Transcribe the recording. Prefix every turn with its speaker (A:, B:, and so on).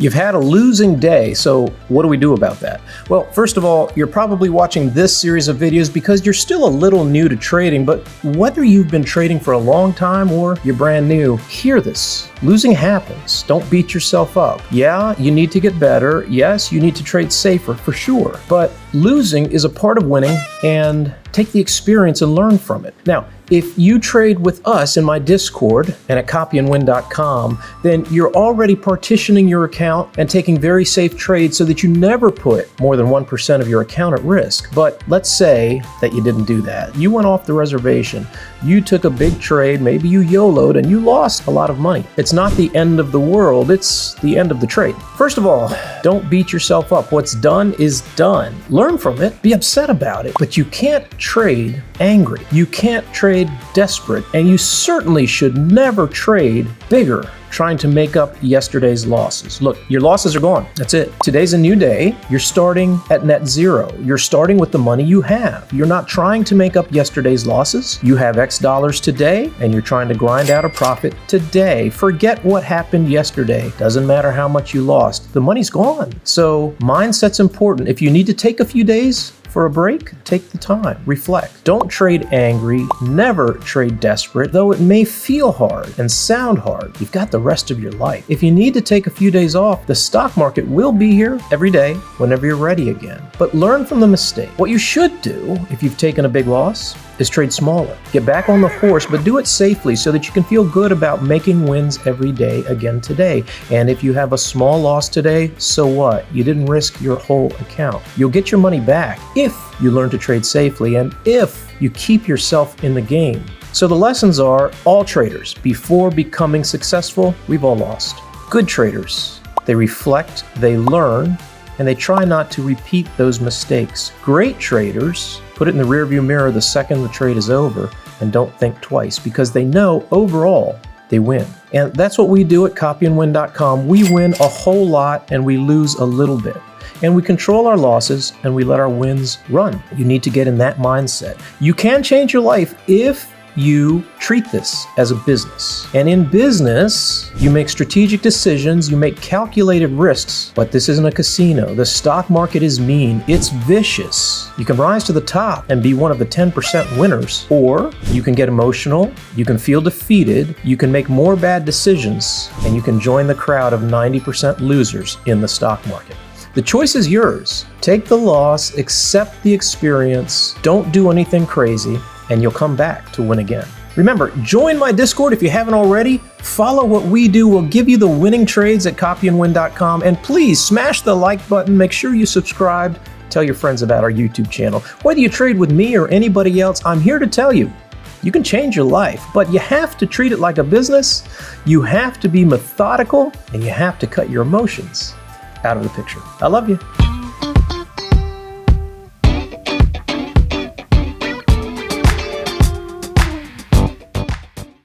A: You've had a losing day, so what do we do about that? Well, first of all, you're probably watching this series of videos because you're still a little new to trading, but whether you've been trading for a long time or you're brand new, hear this. Losing happens. Don't beat yourself up. Yeah, you need to get better. Yes, you need to trade safer, for sure. But losing is a part of winning, and take the experience and learn from it. Now, if you trade with us in my Discord and at copyandwin.com, then you're already partitioning your account and taking very safe trades so that you never put more than 1% of your account at risk. But let's say that you didn't do that. You went off the reservation. You took a big trade, maybe you YOLO'd, and you lost a lot of money. It's not the end of the world, it's the end of the trade. First of all, don't beat yourself up. What's done is done. Learn from it, be upset about it, but you can't trade angry. You can't trade desperate, and you certainly should never trade bigger, trying to make up yesterday's losses. Look, your losses are gone. That's it. Today's a new day. You're starting at net zero. You're starting with the money you have. You're not trying to make up yesterday's losses. You have X dollars today, and you're trying to grind out a profit today. Forget what happened yesterday. Doesn't matter how much you lost. The money's gone. So mindset's important. If you need to take a few days for a break, take the time, reflect. Don't trade angry, never trade desperate, though it may feel hard and sound hard. You've got the rest of your life. If you need to take a few days off, the stock market will be here every day whenever you're ready again. But learn from the mistake. What you should do if you've taken a big loss is trade smaller. Get back on the horse, but do it safely so that you can feel good about making wins every day again today. And if you have a small loss today, so what? You didn't risk your whole account. You'll get your money back if you learn to trade safely and if you keep yourself in the game. So the lessons are, all traders, before becoming successful, we've all lost. Good traders, they reflect, they learn, and they try not to repeat those mistakes. Great traders put it in the rearview mirror the second the trade is over and don't think twice because they know overall they win. And that's what we do at copyandwin.com. We win a whole lot and we lose a little bit. And we control our losses and we let our wins run. You need to get in that mindset. You can change your life if you treat this as a business. And in business, you make strategic decisions, you make calculated risks, but this isn't a casino. The stock market is mean, it's vicious. You can rise to the top and be one of the 10% winners, or you can get emotional, you can feel defeated, you can make more bad decisions, and you can join the crowd of 90% losers in the stock market. The choice is yours. Take the loss, accept the experience, don't do anything crazy, and you'll come back to win again. Remember, join my Discord if you haven't already. Follow what we do. We'll give you the winning trades at copyandwin.com. And please smash the like button. Make sure you subscribe. Tell your friends about our YouTube channel. Whether you trade with me or anybody else, I'm here to tell you, you can change your life, but you have to treat it like a business. You have to be methodical, and you have to cut your emotions out of the picture. I love you.